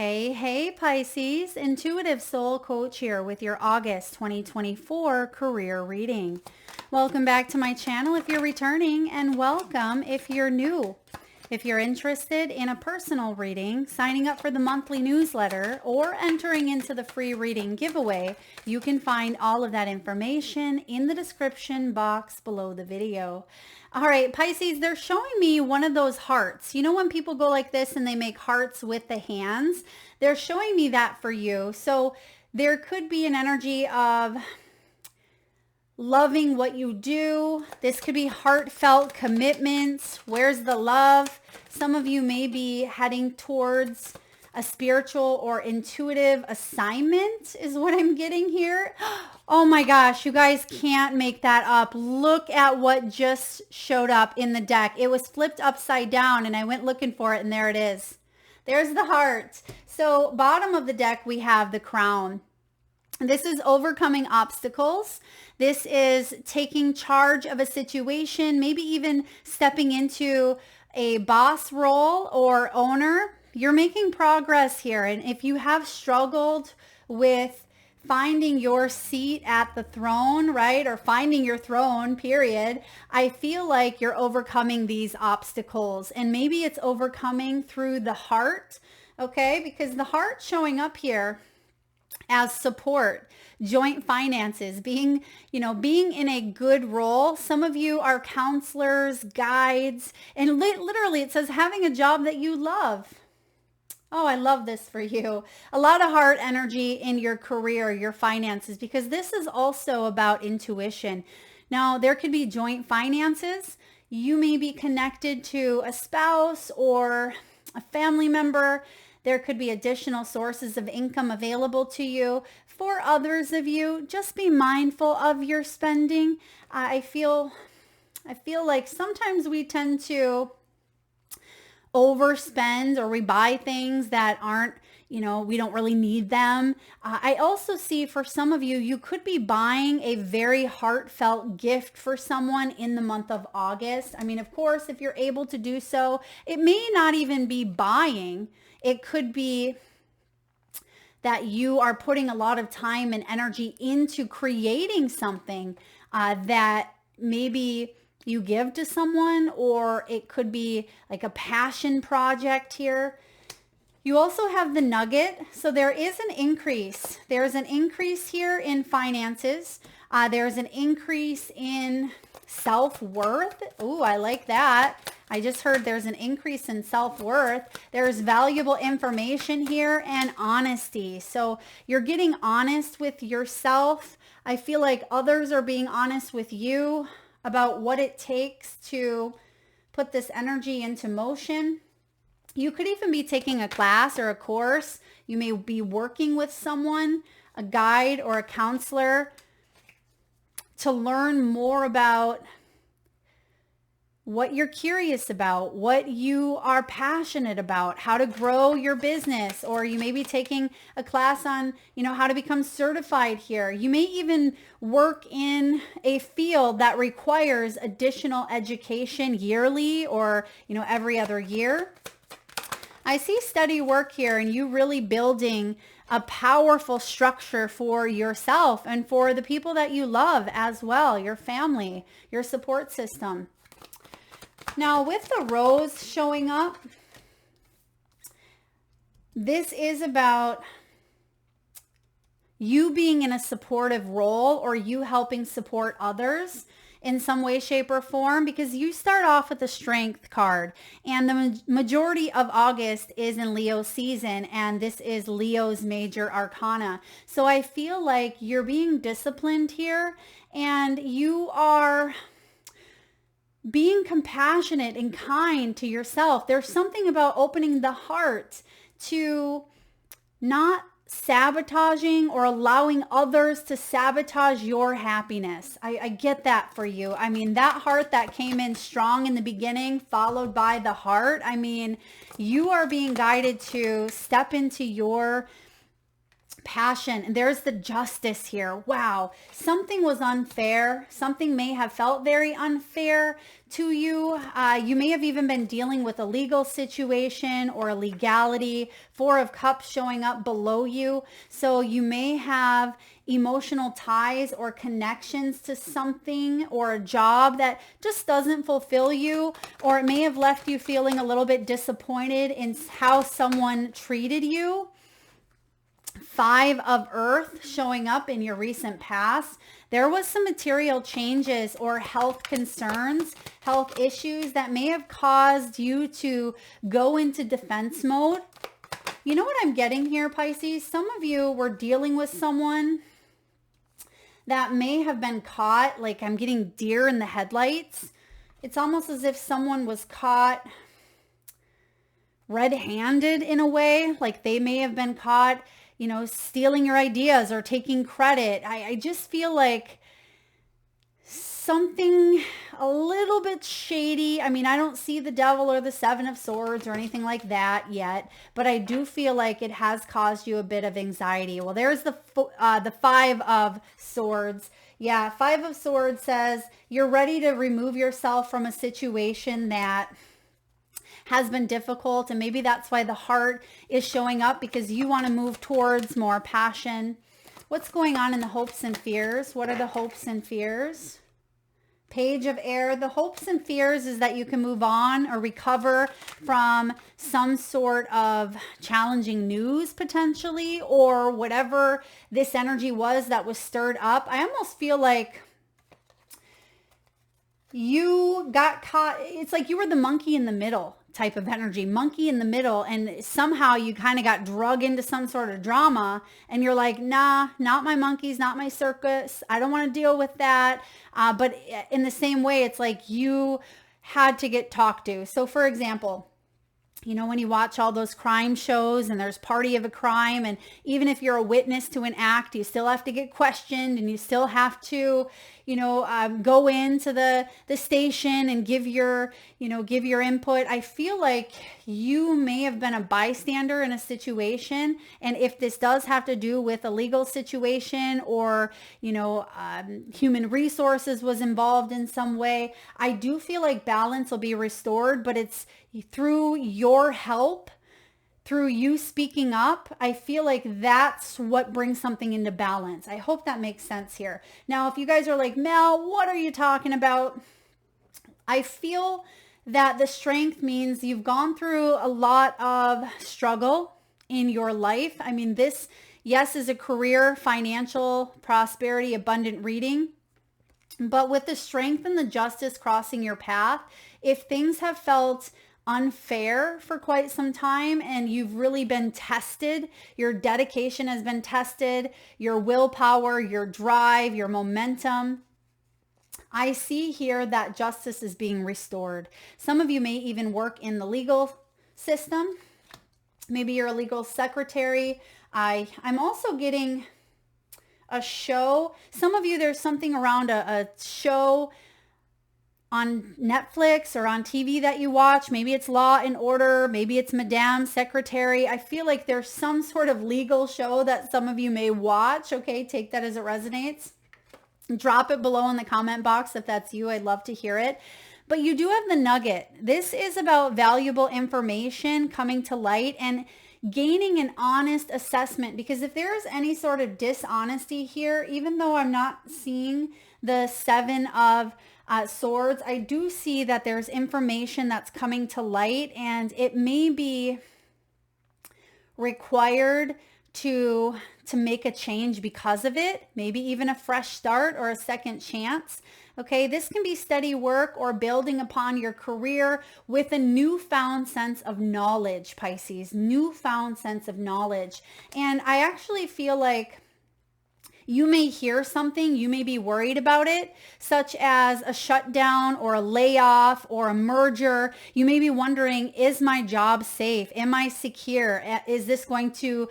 Hey, Pisces, Intuitive Soul Coach here with your August 2024 career reading. Welcome back to my channel if you're returning, and welcome if you're new. If you're interested in a personal reading, signing up for the monthly newsletter, or entering into the free reading giveaway, you can find all of that information in the description box below the video. All right, Pisces, they're showing me one of those hearts. You know when people go like this and they make hearts with the hands? They're showing me that for you. So there could be an energy of loving what you do. This could be heartfelt commitments. Where's the love? Some of you may be heading towards a spiritual or intuitive assignment is what I'm getting here. Oh my gosh, you guys can't make that up. Look at what just showed up in the deck. It was flipped upside down and I went looking for it and there it is. There's the heart. So bottom of the deck, we have the crown. This is overcoming obstacles. This is taking charge of a situation, maybe even stepping into a boss role or owner. You're making progress here. And if you have struggled with finding your seat at the throne, right? Or finding your throne, period. I feel like you're overcoming these obstacles, and maybe it's overcoming through the heart, okay? Because the heart showing up here as support, joint finances, being in a good role. Some of you are counselors, guides, and literally it says having a job that you love. Oh, I love this for you. A lot of heart energy in your career, your finances, because this is also about intuition. Now, there could be joint finances. You may be connected to a spouse or a family member. There could be additional sources of income available to you. For others of you, just be mindful of your spending. I feel like sometimes we tend to overspend, or we buy things that aren't, we don't really need them. I also see for some of you, you could be buying a very heartfelt gift for someone in the month of August. I mean, of course, if you're able to do so, it may not even be buying. It could be that you are putting a lot of time and energy into creating something that maybe you give to someone, or it could be like a passion project here. You also have the nugget. So there is an increase. There's an increase here in finances. There's an increase in self-worth. Ooh, I like that. I just heard there's an increase in self-worth. There's valuable information here and honesty. So you're getting honest with yourself. I feel like others are being honest with you about what it takes to put this energy into motion. You could even be taking a class or a course. You may be working with someone, a guide or a counselor, to learn more about what you're curious about, what you are passionate about, how to grow your business. Or you may be taking a class on, how to become certified here. You may even work in a field that requires additional education yearly or, every other year. I see steady work here, and you really building a powerful structure for yourself and for the people that you love as well, your family, your support system. Now, with the rose showing up, this is about you being in a supportive role, or you helping support others in some way, shape, or form, because you start off with the Strength card, and the majority of August is in Leo season, and this is Leo's major arcana. So I feel like you're being disciplined here, and you are being compassionate and kind to yourself. There's something about opening the heart to not sabotaging or allowing others to sabotage your happiness. I get that for you. I mean, that heart that came in strong in the beginning, followed by the heart. I mean, you are being guided to step into your passion. And there's the justice here. Wow. Something was unfair. Something may have felt very unfair to you. You may have even been dealing with a legal situation or a legality. Four of Cups showing up below you. So you may have emotional ties or connections to something or a job that just doesn't fulfill you, or it may have left you feeling a little bit disappointed in how someone treated you. Five of Earth showing up in your recent past. There was some material changes or health concerns, health issues that may have caused you to go into defense mode. You know what I'm getting here, Pisces? Some of you were dealing with someone that may have been caught, like I'm getting deer in the headlights. It's almost as if someone was caught red-handed in a way, like they may have been caught, you know, stealing your ideas or taking credit. I just feel like something a little bit shady. I mean, I don't see the devil or the Seven of Swords or anything like that yet, but I do feel like it has caused you a bit of anxiety. Well, there's the Five of Swords. Yeah, Five of Swords says you're ready to remove yourself from a situation that has been difficult, and maybe that's why the heart is showing up, because you want to move towards more passion. What's going on in the hopes and fears? What are the hopes and fears? Page of Air. The hopes and fears is that you can move on or recover from some sort of challenging news potentially, or whatever this energy was that was stirred up. I almost feel like you got caught. It's like you were the monkey in the middle type of energy, monkey in the middle, and somehow you kind of got drug into some sort of drama, and you're like, nah, not my monkeys, not my circus. I don't want to deal with that. But in the same way, it's like you had to get talked to. So for example, you know, when you watch all those crime shows and there's party of a crime, and even if you're a witness to an act, you still have to get questioned, and you still have to, you know, go into the station and give your input. I feel like you may have been a bystander in a situation. And if this does have to do with a legal situation, or, you know, human resources was involved in some way, I do feel like balance will be restored, but it's through your help, through you speaking up. I feel like that's what brings something into balance. I hope that makes sense here. Now, if you guys are like, Mel, what are you talking about? I feel that the strength means you've gone through a lot of struggle in your life. I mean, this, yes, is a career, financial, prosperity, abundant reading. But with the strength and the justice crossing your path, if things have felt unfair for quite some time and you've really been tested, your dedication has been tested, your willpower, your drive, your momentum, I see here that justice is being restored. Some of you may even work in the legal system. Maybe you're a legal secretary. I'm also getting a show. Some of you, there's something around a show on Netflix or on TV that you watch. Maybe it's Law and Order. Maybe it's Madame Secretary. I feel like there's some sort of legal show that some of you may watch. Okay, take that as it resonates. Drop it below in the comment box if that's you. I'd love to hear it. But you do have the nugget. This is about valuable information coming to light and gaining an honest assessment, because if there's any sort of dishonesty here, even though I'm not seeing the Seven of Swords, I do see that there's information that's coming to light, and it may be required to make a change because of it, maybe even a fresh start or a second chance. Okay, this can be steady work or building upon your career with a newfound sense of knowledge, Pisces, newfound sense of knowledge. And I actually feel like you may hear something, you may be worried about it, such as a shutdown or a layoff or a merger. You may be wondering, is my job safe? Am I secure? Is this going to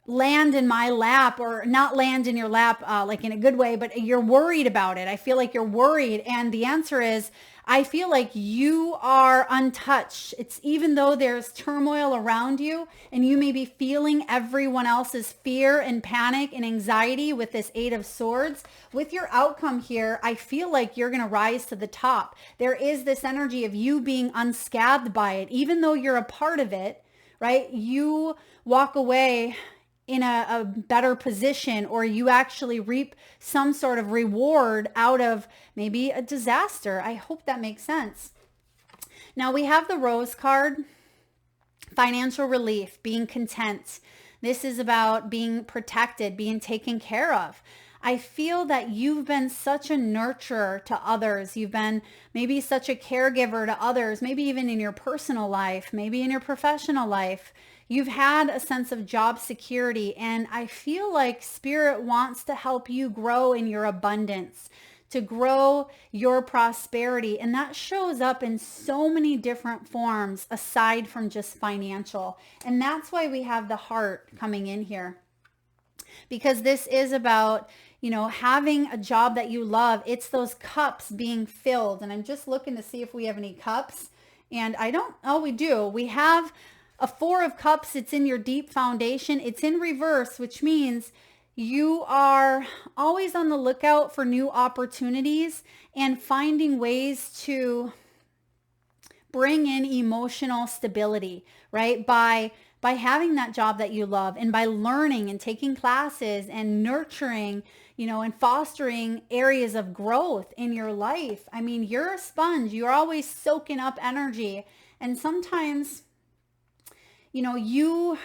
land in my lap, or not land in your lap, like in a good way, but you're worried about it. I feel like you're worried. And the answer is, I feel like you are untouched. It's even though there's turmoil around you and you may be feeling everyone else's fear and panic and anxiety with this Eight of Swords, with your outcome here, I feel like you're going to rise to the top. There is this energy of you being unscathed by it, even though you're a part of it, right? You walk away in a better position, or you actually reap some sort of reward out of maybe a disaster. I hope that makes sense. Now we have the Rose card, financial relief, being content. This is about being protected, being taken care of. I feel that you've been such a nurturer to others. You've been maybe such a caregiver to others, maybe even in your personal life, maybe in your professional life. You've had a sense of job security, and I feel like Spirit wants to help you grow in your abundance, to grow your prosperity. And that shows up in so many different forms aside from just financial. And that's why we have the heart coming in here, because this is about, you know, having a job that you love. It's those cups being filled. And I'm just looking to see if we have any cups. And I don't, oh, we do. We have a Four of Cups. It's in your deep foundation. It's in reverse, which means you are always on the lookout for new opportunities and finding ways to bring in emotional stability, right? By having that job that you love, and by learning and taking classes and nurturing, you know, and fostering areas of growth in your life. I mean, you're a sponge. You're always soaking up energy. And sometimes, you know, you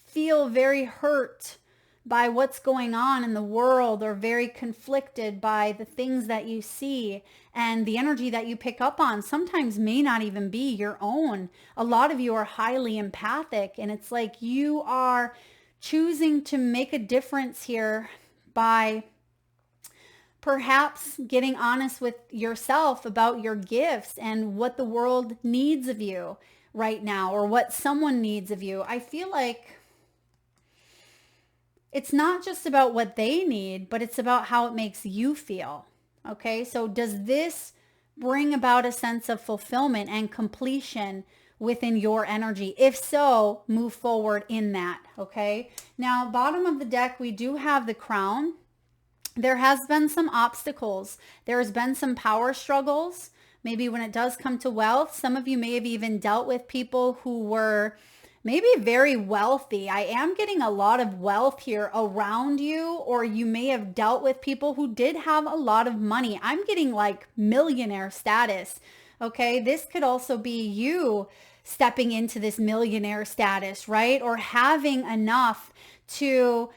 feel very hurt by what's going on in the world, or very conflicted by the things that you see, and the energy that you pick up on sometimes may not even be your own. A lot of you are highly empathic, and it's like you are choosing to make a difference here by perhaps getting honest with yourself about your gifts and what the world needs of you right now, or what someone needs of you. I feel like it's not just about what they need, but it's about how it makes you feel. Okay, so does this bring about a sense of fulfillment and completion within your energy? If so, move forward in that. Okay, now bottom of the deck, we do have the Crown. There has been some obstacles. There's been some power struggles. Maybe when it does come to wealth, some of you may have even dealt with people who were maybe very wealthy. I am getting a lot of wealth here around you, or you may have dealt with people who did have a lot of money. I'm getting like millionaire status. Okay, this could also be you stepping into this millionaire status, right? Or having enough to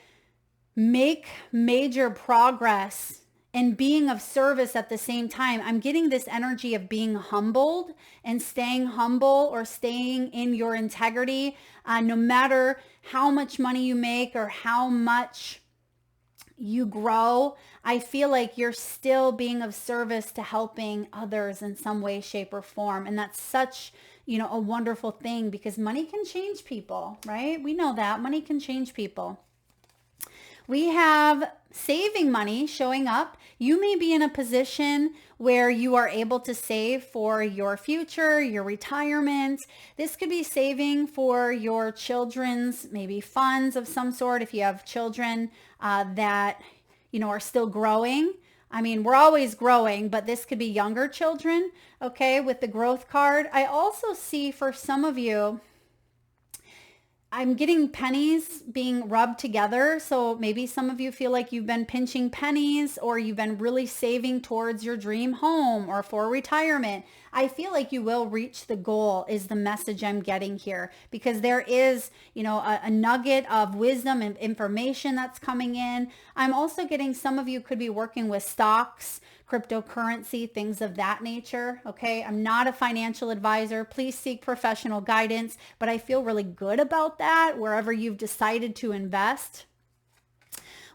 make major progress and being of service at the same time. I'm getting this energy of being humbled and staying humble, or staying in your integrity, no matter how much money you make or how much you grow. I feel like you're still being of service to helping others in some way, shape, or form. And that's such, you know, a wonderful thing, because money can change people, right? We know that money can change people. We have saving money showing up. You may be in a position where you are able to save for your future, your retirement. This could be saving for your children's maybe funds of some sort, if you have children that, you know, are still growing. I mean, we're always growing, but this could be younger children, okay, with the growth card. I also see for some of you, I'm getting pennies being rubbed together. So maybe some of you feel like you've been pinching pennies, or you've been really saving towards your dream home or for retirement. I feel like you will reach the goal, is the message I'm getting here, because there is, you know, a nugget of wisdom and information that's coming in. I'm also getting some of you could be working with stocks, cryptocurrency, things of that nature. Okay, I'm not a financial advisor. Please seek professional guidance, but I feel really good about that wherever you've decided to invest.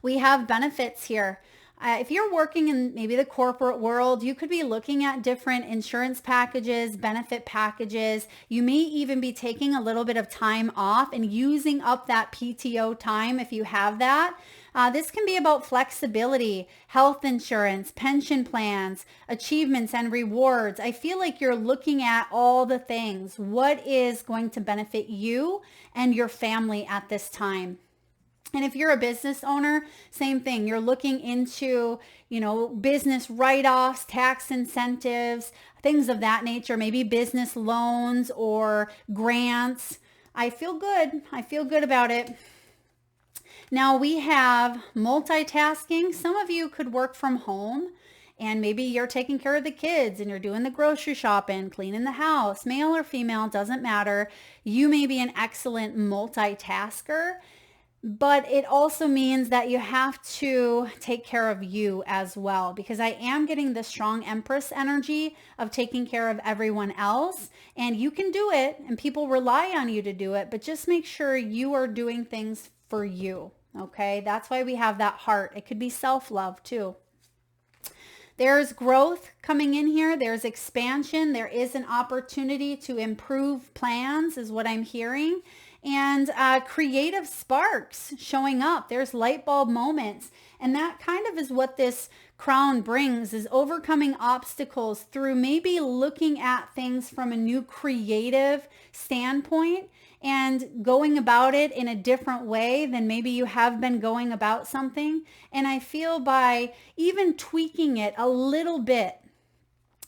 We have benefits here. If you're working in maybe the corporate world, you could be looking at different insurance packages, benefit packages. You may even be taking a little bit of time off and using up that PTO time if you have that. This can be about flexibility, health insurance, pension plans, achievements and rewards. I feel like you're looking at all the things. What is going to benefit you and your family at this time? And if you're a business owner, same thing. You're looking into, business write-offs, tax incentives, things of that nature, maybe business loans or grants. I feel good. I feel good about it. Now we have multitasking. Some of you could work from home and maybe you're taking care of the kids and you're doing the grocery shopping, cleaning the house, male or female, doesn't matter. You may be an excellent multitasker. But it also means that you have to take care of you as well, because I am getting the strong Empress energy of taking care of everyone else, and you can do it and people rely on you to do it, but just make sure you are doing things for you. Okay. That's why we have that heart. It could be self-love too. There's growth coming in here. There's expansion. There is an opportunity to improve plans is what I'm hearing. And creative sparks showing up. There's light bulb moments. And that kind of is what this crown brings, is overcoming obstacles through maybe looking at things from a new creative standpoint and going about it in a different way than maybe you have been going about something. And I feel by even tweaking it a little bit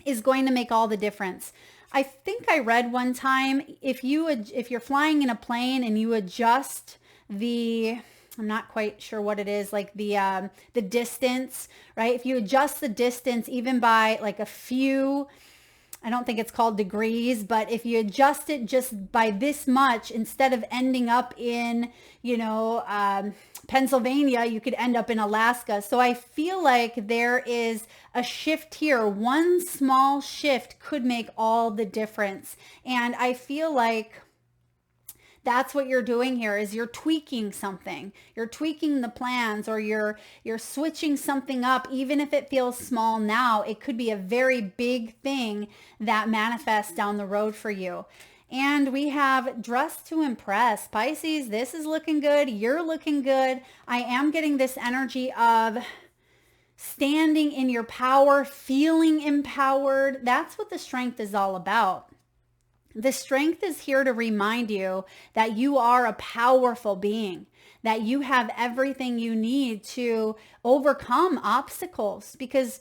is going to make all the difference. I think I read one time, if you're flying in a plane and you adjust I'm not quite sure what it is, like the distance, right? If you adjust the distance even by like a few, I don't think it's called degrees, but if you adjust it just by this much, instead of ending up in, Pennsylvania, you could end up in Alaska. So I feel like there is a shift here. One small shift could make all the difference. And I feel like that's what you're doing here, is you're tweaking something. You're tweaking the plans, or you're switching something up. Even if it feels small now, it could be a very big thing that manifests down the road for you. And we have dress to impress. Pisces, this is looking good. You're looking good. I am getting this energy of standing in your power, feeling empowered. That's what the strength is all about. The strength is here to remind you that you are a powerful being, that you have everything you need to overcome obstacles, because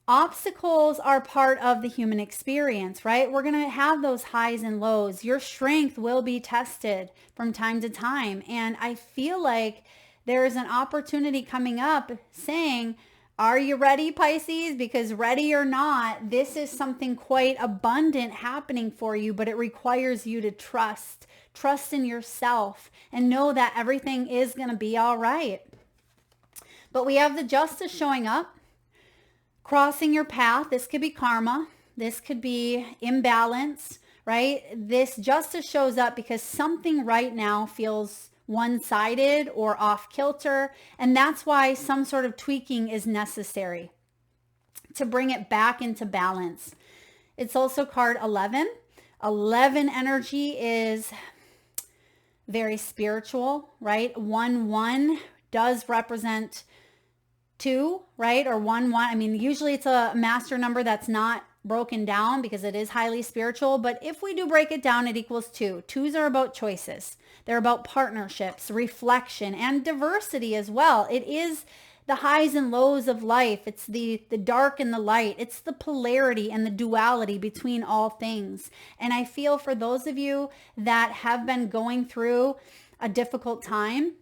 obstacles are part of the human experience, right? We're going to have those highs and lows. Your strength will be tested from time to time. And I feel like there is an opportunity coming up saying, are you ready, Pisces? Because ready or not, this is something quite abundant happening for you, but it requires you to trust in yourself and know that everything is going to be all right. But we have the Justice showing up. Crossing your path. This could be karma. This could be imbalance, right? This Justice shows up because something right now feels one-sided or off kilter. And that's why some sort of tweaking is necessary to bring it back into balance. It's also card 11. 11 energy is very spiritual, right? 1-1 does represent 2, right? Or 1-1. I mean, usually it's a master number that's not broken down because it is highly spiritual. But if we do break it down, it equals 2. 2s are about choices. They're about partnerships, reflection, and diversity as well. It is the highs and lows of life. It's the dark and the light. It's the polarity and the duality between all things. And I feel for those of you that have been going through a difficult time,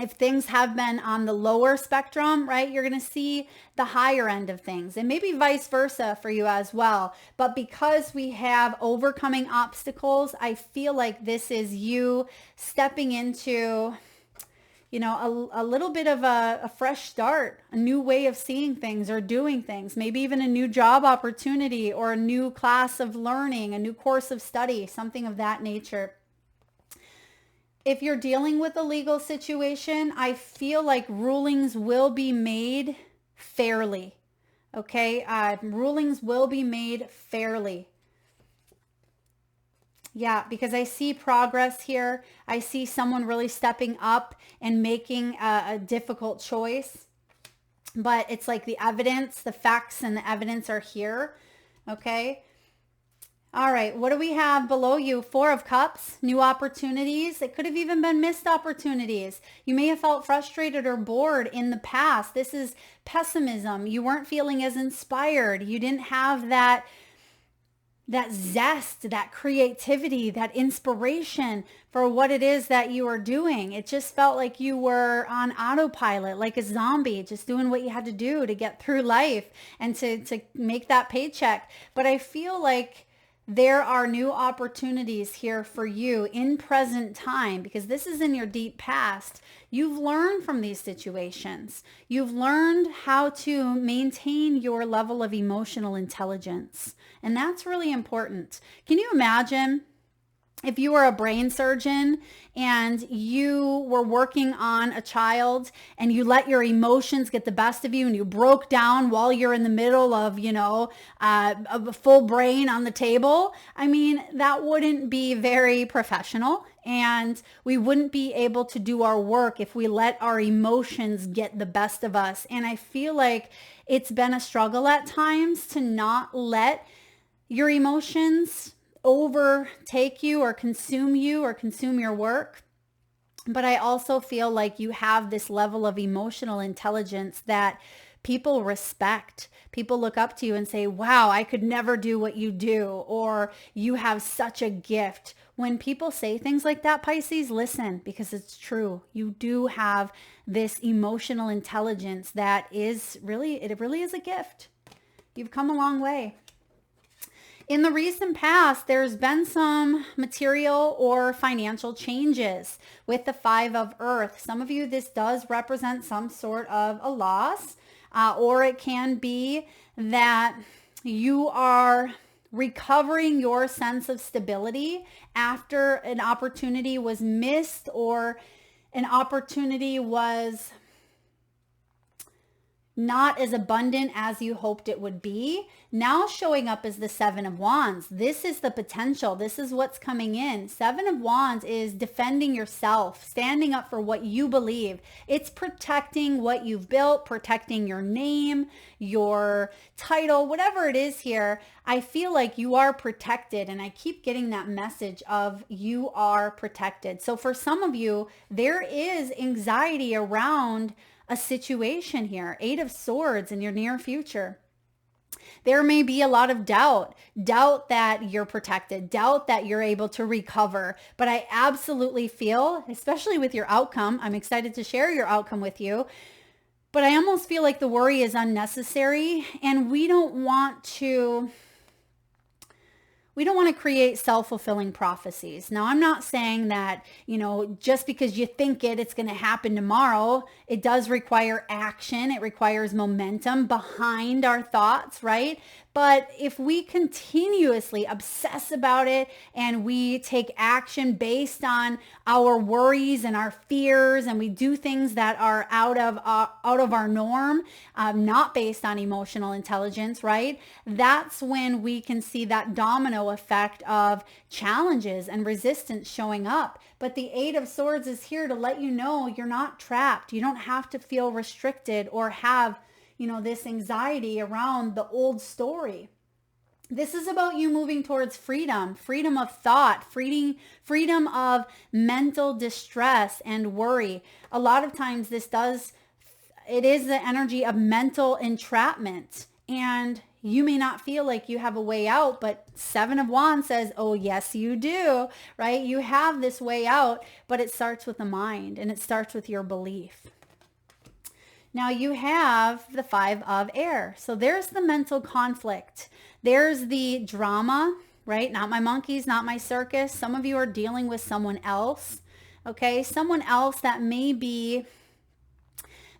if things have been on the lower spectrum, right, you're going to see the higher end of things, and maybe vice versa for you as well. But because we have overcoming obstacles, I feel like this is you stepping into, a little bit of a fresh start, a new way of seeing things or doing things, maybe even a new job opportunity or a new class of learning, a new course of study, something of that nature. If you're dealing with a legal situation, I feel like rulings will be made fairly. Okay, rulings will be made fairly. Yeah, because I see progress here. I see someone really stepping up and making a difficult choice. But it's like the evidence, the facts and the evidence are here. Okay. All right. What do we have below you? 4 of Cups, new opportunities. It could have even been missed opportunities. You may have felt frustrated or bored in the past. This is pessimism. You weren't feeling as inspired. You didn't have that zest, that creativity, that inspiration for what it is that you are doing. It just felt like you were on autopilot, like a zombie, just doing what you had to do to get through life and to make that paycheck. But I feel like there are new opportunities here for you in present time, because this is in your deep past. You've learned from these situations. You've learned how to maintain your level of emotional intelligence. And that's really important. Can you imagine if you were a brain surgeon and you were working on a child and you let your emotions get the best of you and you broke down while you're in the middle of, a full brain on the table? I mean, that wouldn't be very professional, and we wouldn't be able to do our work if we let our emotions get the best of us. And I feel like it's been a struggle at times to not let your emotions overtake you or consume your work. But I also feel like you have this level of emotional intelligence that people respect. People look up to you and say, wow, I could never do what you do, or you have such a gift. When people say things like that, Pisces, listen, because it's true. You do have this emotional intelligence that is really, it really is a gift. You've come a long way. In the recent past, there's been some material or financial changes with the 5 of Earth. Some of you, this does represent some sort of a loss, or it can be that you are recovering your sense of stability after an opportunity was missed or an opportunity was not as abundant as you hoped it would be. Now showing up as the 7 of Wands. This is the potential. This is what's coming in. 7 of Wands is defending yourself, standing up for what you believe. It's protecting what you've built, protecting your name, your title, whatever it is here. I feel like you are protected, and I keep getting that message of you are protected. So for some of you, there is anxiety around a situation here. 8 of Swords in your near future. There may be a lot of doubt that you're protected, doubt that you're able to recover. But I absolutely feel, especially with your outcome, I'm excited to share your outcome with you, but I almost feel like the worry is unnecessary, and we don't want to create self-fulfilling prophecies. Now, I'm not saying that, just because you think it's going to happen tomorrow. It does require action. It requires momentum behind our thoughts, right? But if we continuously obsess about it and we take action based on our worries and our fears, and we do things that are out of our norm, not based on emotional intelligence, right? That's when we can see that domino effect of challenges and resistance showing up. But the 8 of Swords is here to let you know you're not trapped. You don't have to feel restricted or have this anxiety around the old story. This is about you moving towards freedom of thought, freedom of mental distress and worry. A lot of times it is the energy of mental entrapment, and you may not feel like you have a way out, but 7 of Wands says, oh, yes, you do, right? You have this way out, but it starts with the mind, and it starts with your belief. Now you have the 5 of Air. So there's the mental conflict. There's the drama, right? Not my monkeys, not my circus. Some of you are dealing with someone else, okay? Someone else that maybe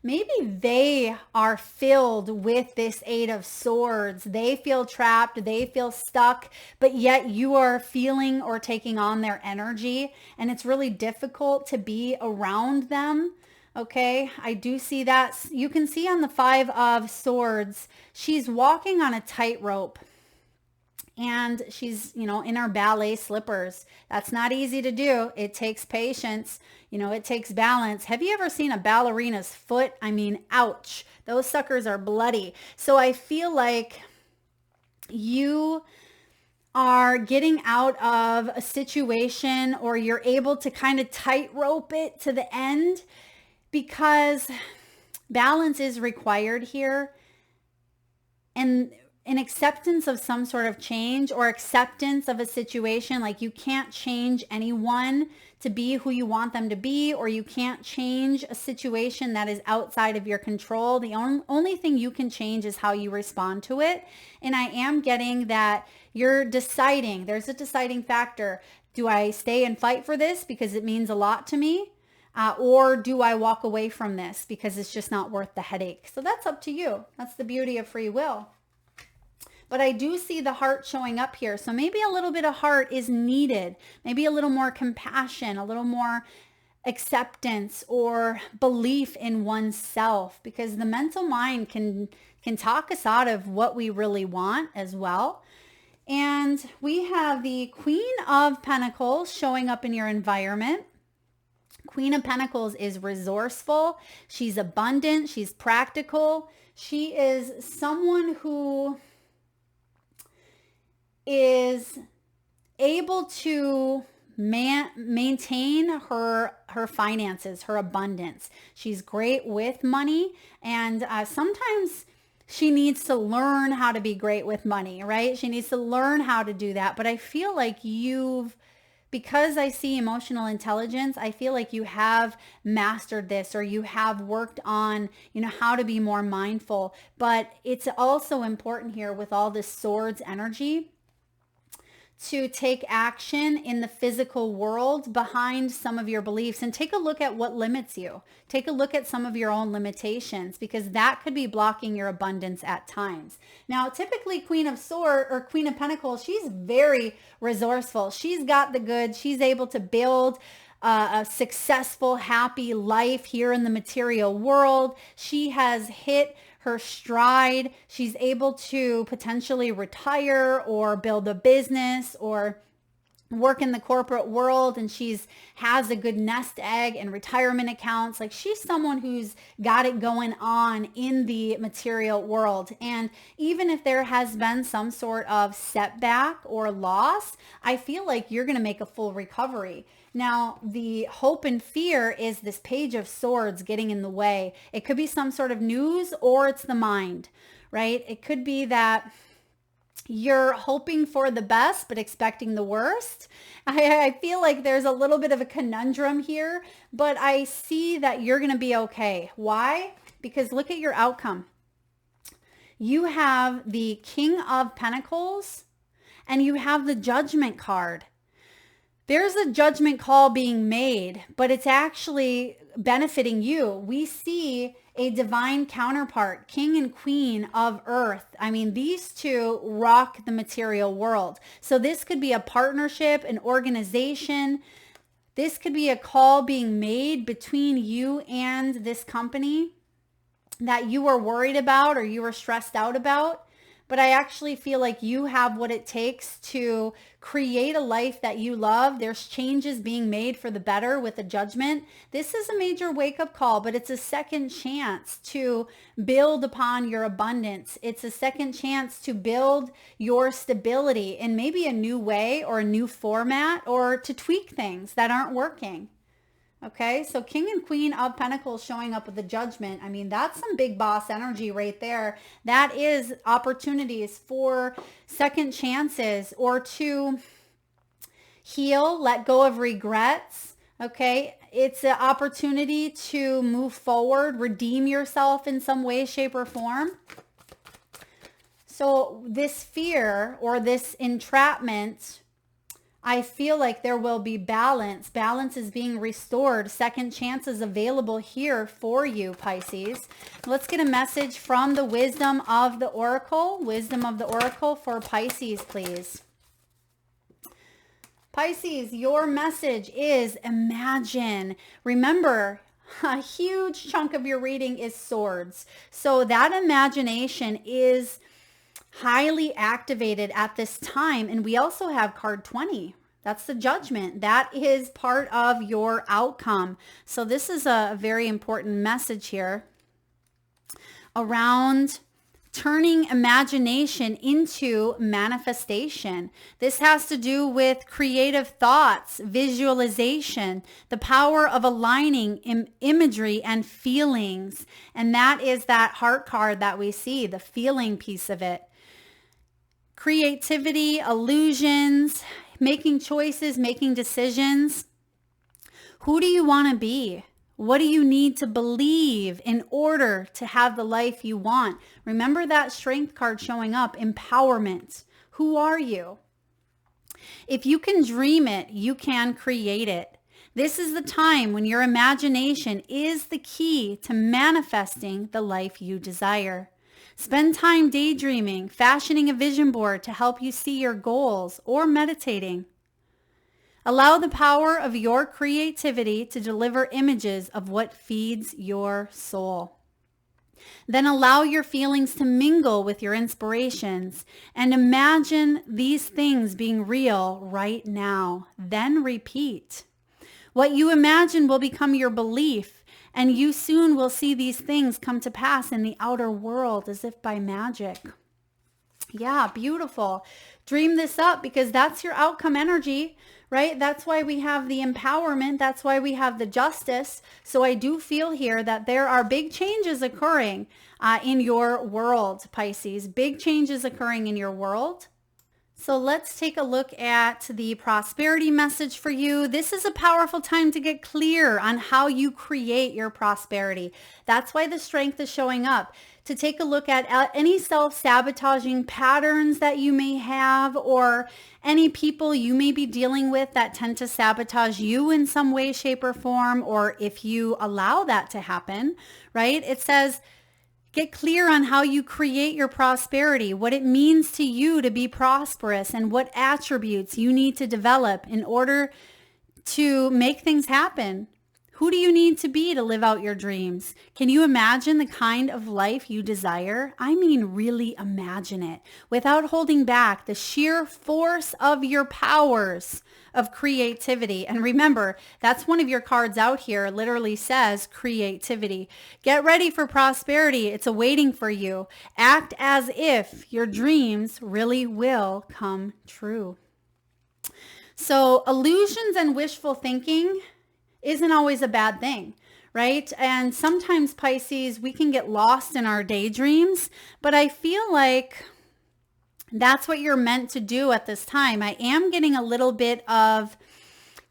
they are filled with this 8 of Swords. They feel trapped, they feel stuck, but yet you are feeling or taking on their energy, and it's really difficult to be around them. Okay, I do see that. You can see on the Five of Swords, she's walking on a tightrope. And she's, in her ballet slippers. That's not easy to do. It takes patience. It takes balance. Have you ever seen a ballerina's foot? I mean, ouch. Those suckers are bloody. So I feel like you are getting out of a situation, or you're able to kind of tightrope it to the end, because balance is required here. And an acceptance of some sort of change, or acceptance of a situation. Like, you can't change anyone to be who you want them to be, or you can't change a situation that is outside of your control. The only thing you can change is how you respond to it. And I am getting that you're deciding, there's a deciding factor. Do I stay and fight for this because it means a lot to me? Or do I walk away from this because it's just not worth the headache? So that's up to you. That's the beauty of free will. But I do see the heart showing up here. So maybe a little bit of heart is needed. Maybe a little more compassion, a little more acceptance or belief in oneself, because the mental mind can talk us out of what we really want as well. And we have the Queen of Pentacles showing up in your environment. Queen of Pentacles is resourceful. She's abundant. She's practical. She is someone who is able to maintain her finances, her abundance. She's great with money, and sometimes she needs to learn how to be great with money, right? She needs to learn how to do that. But I feel like because I see emotional intelligence, I feel like you have mastered this, or you have worked on, how to be more mindful. But it's also important here with all this swords energy to take action in the physical world behind some of your beliefs, and take a look at what limits you. Take a look at some of your own limitations, because that could be blocking your abundance at times. Now, typically Queen of Pentacles, she's very resourceful. She's got the goods. She's able to build a successful, happy life here in the material world. She has hit her stride. She's able to potentially retire or build a business or work in the corporate world, and has a good nest egg and retirement accounts. Like, she's someone who's got it going on in the material world. And even if there has been some sort of setback or loss, I feel like you're going to make a full recovery. Now, the hope and fear is this Page of Swords getting in the way. It could be some sort of news, or it's the mind, right? It could be that you're hoping for the best, but expecting the worst. I feel like there's a little bit of a conundrum here, but I see that you're going to be okay. Why? Because look at your outcome. You have the King of Pentacles, and you have the Judgment card. There's a judgment call being made, but it's actually benefiting you. We see a divine counterpart, King and Queen of Earth. I mean, these two rock the material world. So this could be a partnership, an organization. This could be a call being made between you and this company that you were worried about or you were stressed out about. But I actually feel like you have what it takes to create a life that you love. There's changes being made for the better with a judgment. This is a major wake-up call, but it's a second chance to build upon your abundance. It's a second chance to build your stability in maybe a new way or a new format, or to tweak things that aren't working. Okay, so King and Queen of Pentacles showing up with the Judgment. I mean, that's some big boss energy right there. That is opportunities for second chances, or to heal, let go of regrets. Okay, it's an opportunity to move forward, redeem yourself in some way, shape, or form. So this fear or this entrapment, I feel like there will be balance. Balance is being restored. Second chances available here for you, Pisces. Let's get a message from the Wisdom of the Oracle. Wisdom of the Oracle for Pisces, please. Pisces, your message is imagine. Remember, A huge chunk of your reading is swords. So that imagination is highly activated at this time. And we also have card 20. That's the judgment. That is part of your outcome. So this is a very important message here around turning imagination into manifestation. This has to do with creative thoughts, visualization, the power of aligning imagery and feelings. And that is that heart card that we see, the feeling piece of it. Creativity, illusions, making choices, making decisions. Who do you want to be? What do you need to believe in order to have the life you want? Remember that strength card showing up, empowerment. Who are you? If you can dream it, you can create it. This is the time when your imagination is the key to manifesting the life you desire. Spend time daydreaming, fashioning a vision board to help you see your goals, or meditating. Allow the power of your creativity to deliver images of what feeds your soul. Then allow your feelings to mingle with your inspirations and imagine these things being real right now. Then repeat. What you imagine will become your belief, and you soon will see these things come to pass in the outer world as if by magic. Yeah, beautiful. Dream this up because that's your outcome energy, right? That's why we have the empowerment. That's why we have the justice. So I do feel here that there are big changes occurring in your world, Pisces. Big changes occurring in your world. So let's take a look at the prosperity message for you. This is a powerful time to get clear on how you create your prosperity. That's why the strength is showing up. To take a look at any self-sabotaging patterns that you may have, or any people you may be dealing with that tend to sabotage you in some way, shape, or form, or if you allow that to happen, right? It says, get clear on how you create your prosperity, what it means to you to be prosperous, and what attributes you need to develop in order to make things happen. Who do you need to be to live out your dreams? Can you imagine the kind of life you desire? I mean, really imagine it without holding back the sheer force of your powers of creativity. And remember, that's one of your cards out here, literally says creativity. Get ready for prosperity. It's awaiting for you. Act as if your dreams really will come true. So illusions and wishful thinking isn't always a bad thing, right? And sometimes, Pisces, we can get lost in our daydreams, but I feel like that's what you're meant to do at this time. I am getting a little bit of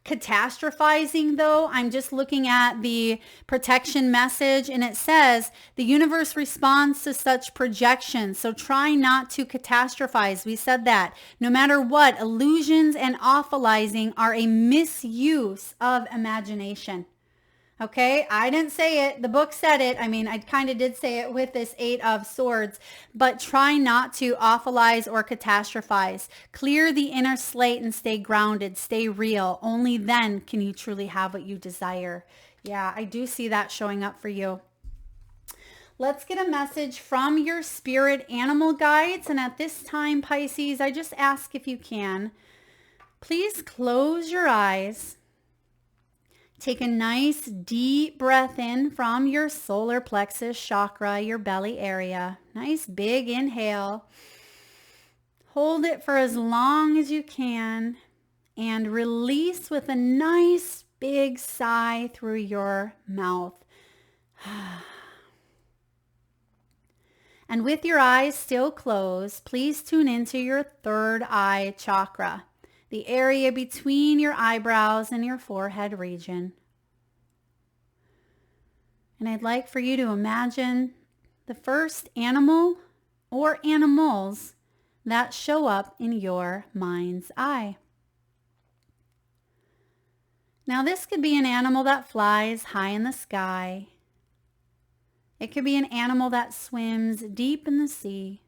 catastrophizing though. I'm just looking at the protection message and it says the universe responds to such projections. So try not to catastrophize. We said that. No matter what, illusions and awfulizing are a misuse of imagination. Okay, I didn't say it. The book said it. I mean, I kind of did say it with this 8 of Swords, but try not to awfulize or catastrophize. Clear the inner slate and stay grounded, stay real. Only then can you truly have what you desire. Yeah, I do see that showing up for you. Let's get a message from your spirit animal guides. And at this time, Pisces, I just ask if you can, please close your eyes. Take a nice deep breath in from your solar plexus chakra, your belly area. Nice big inhale. Hold it for as long as you can and release with a nice big sigh through your mouth. And with your eyes still closed, please tune into your third eye chakra, the area between your eyebrows and your forehead region. And I'd like for you to imagine the first animal or animals that show up in your mind's eye. Now this could be an animal that flies high in the sky. It could be an animal that swims deep in the sea.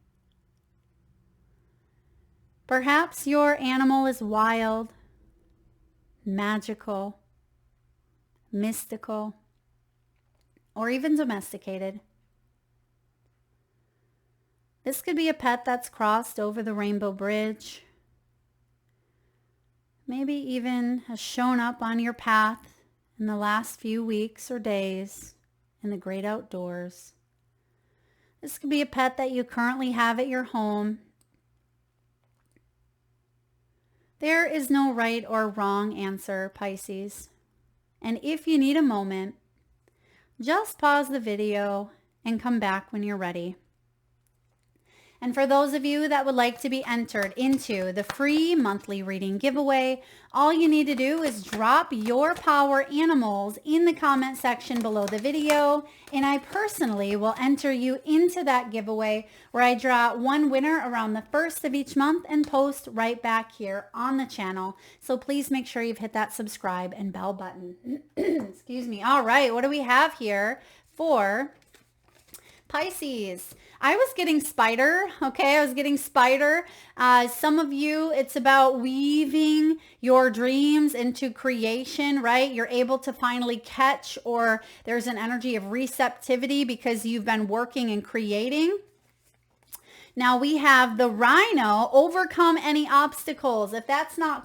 Perhaps your animal is wild, magical, mystical. or even domesticated. This could be a pet that's crossed over the rainbow bridge. Maybe even has shown up on your path in the last few weeks or days in the great outdoors. This could be a pet that you currently have at your home. There is no right or wrong answer, Pisces. And if you need a moment, just pause the video and come back when you're ready. And for those of you that would like to be entered into the free monthly reading giveaway, all you need to do is drop your power animals in the comment section below the video, and I personally will enter you into that giveaway where I draw one winner around the first of each month and post right back here on the channel. So please make sure you've hit that subscribe and bell button. Excuse me. All right, what do we have here for Pisces? I was getting spider, okay? I was getting spider. Some of you, it's about weaving your dreams into creation, right? You're able to finally catch, or there's an energy of receptivity because you've been working and creating. Now we have the rhino, overcome any obstacles. If that's not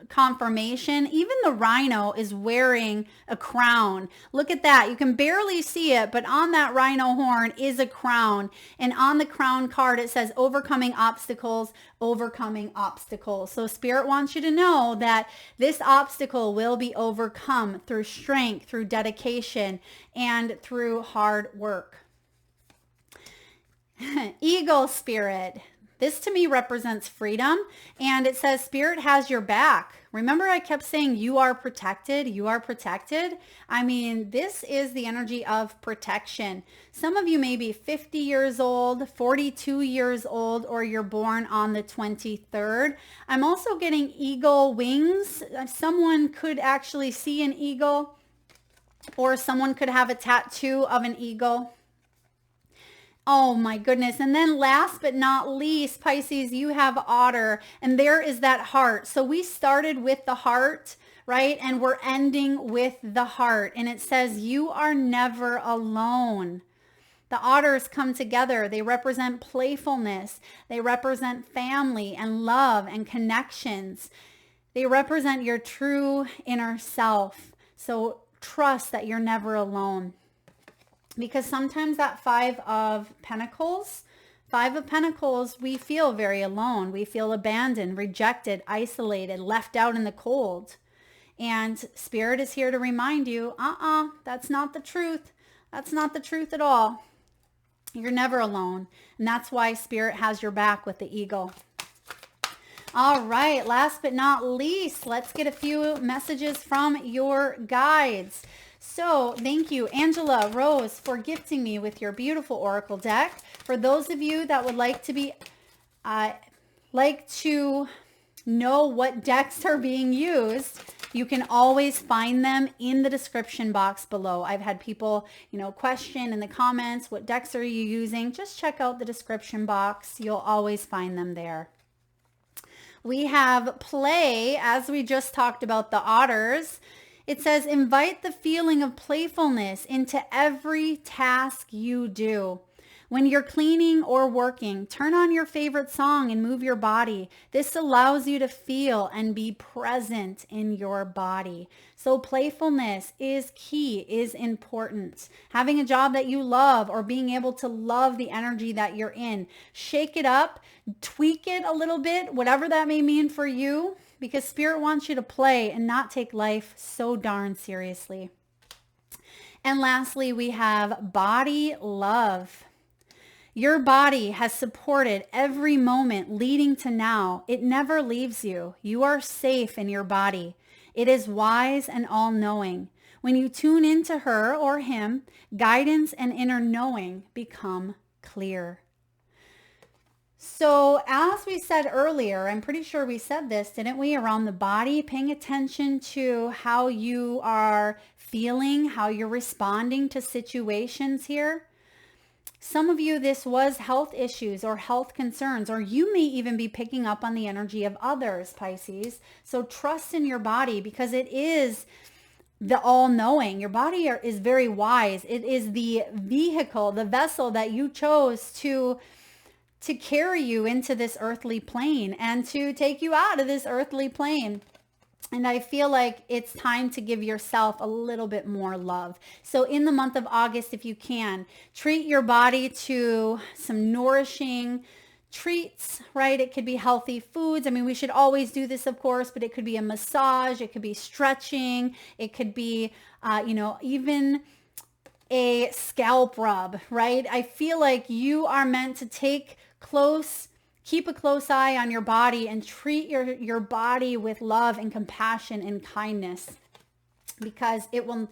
confirmation, even the rhino is wearing a crown. Look at that. You can barely see it, but on that rhino horn is a crown. And on the crown card, it says overcoming obstacles, overcoming obstacles. So Spirit wants you to know that this obstacle will be overcome through strength, through dedication, and through hard work. Eagle Spirit. This to me represents freedom, and it says Spirit has your back. Remember I kept saying you are protected, you are protected. I mean, this is the energy of protection. Some of you may be 50 years old, 42 years old, or you're born on the 23rd. I'm also getting eagle wings. Someone could actually see an eagle, or someone could have a tattoo of an eagle. Oh my goodness. And then last but not least, Pisces, you have otter, and there is that heart. So we started with the heart, right? And we're ending with the heart. And it says you are never alone. The otters come together. They represent playfulness. They represent family and love and connections. They represent your true inner self. So trust that you're never alone. Because sometimes that Five of Pentacles, we feel very alone. We feel abandoned, rejected, isolated, left out in the cold. And Spirit is here to remind you, that's not the truth. That's not the truth at all. You're never alone. And that's why Spirit has your back with the eagle. All right, last but not least, let's get a few messages from your guides. So thank you, Angela Rose, for gifting me with your beautiful oracle deck. For those of you that would like to know what decks are being used, you can always find them in the description box below. I've had people, question in the comments, what decks are you using? Just check out the description box. You'll always find them there. We have play, as we just talked about the otters. It says, invite the feeling of playfulness into every task you do. When you're cleaning or working, turn on your favorite song and move your body. This allows you to feel and be present in your body. So playfulness is key, is important. Having a job that you love, or being able to love the energy that you're in. Shake it up, tweak it a little bit, whatever that may mean for you. Because Spirit wants you to play and not take life so darn seriously. And lastly, we have body love. Your body has supported every moment leading to now. It never leaves you. You are safe in your body. It is wise and all-knowing. When you tune into her or him, guidance and inner knowing become clear. So as we said earlier, I'm pretty sure we said this, didn't we, around the body, paying attention to how you are feeling, how you're responding to situations here. Some of you, this was health issues or health concerns, or you may even be picking up on the energy of others, Pisces. So trust in your body, because it is the all-knowing. Your body is very wise. It is the vehicle, the vessel that you chose to carry you into this earthly plane and to take you out of this earthly plane. And I feel like it's time to give yourself a little bit more love. So in the month of August, if you can, treat your body to some nourishing treats, right? It could be healthy foods. I mean, we should always do this, of course, but it could be a massage. It could be stretching. It could be, even a scalp rub, right? I feel like you are meant to keep a close eye on your body and treat your body with love and compassion and kindness, because it will,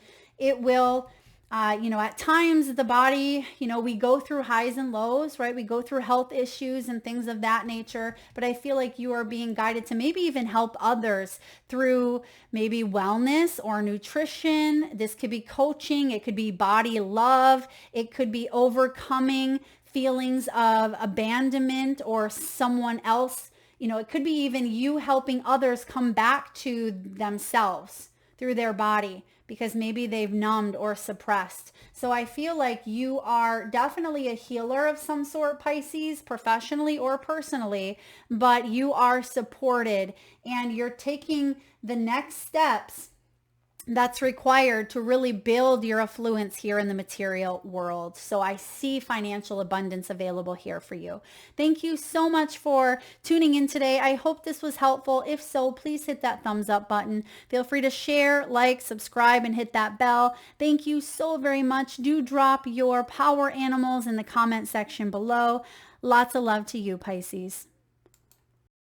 at times the body, we go through highs and lows, right? We go through health issues and things of that nature, but I feel like you are being guided to maybe even help others through maybe wellness or nutrition. This could be coaching. It could be body love. It could be overcoming feelings of abandonment or someone else. It could be even you helping others come back to themselves through their body, because maybe they've numbed or suppressed. So I feel like you are definitely a healer of some sort, Pisces, professionally or personally, but you are supported and you're taking the next steps that's required to really build your affluence here in the material world. So I see financial abundance available here for you. Thank you so much for tuning in today. I hope this was helpful. If so, please hit that thumbs up button. Feel free to share, like, subscribe, and hit that bell. Thank you so very much. Do drop your power animals in the comment section below. Lots of love to you, Pisces.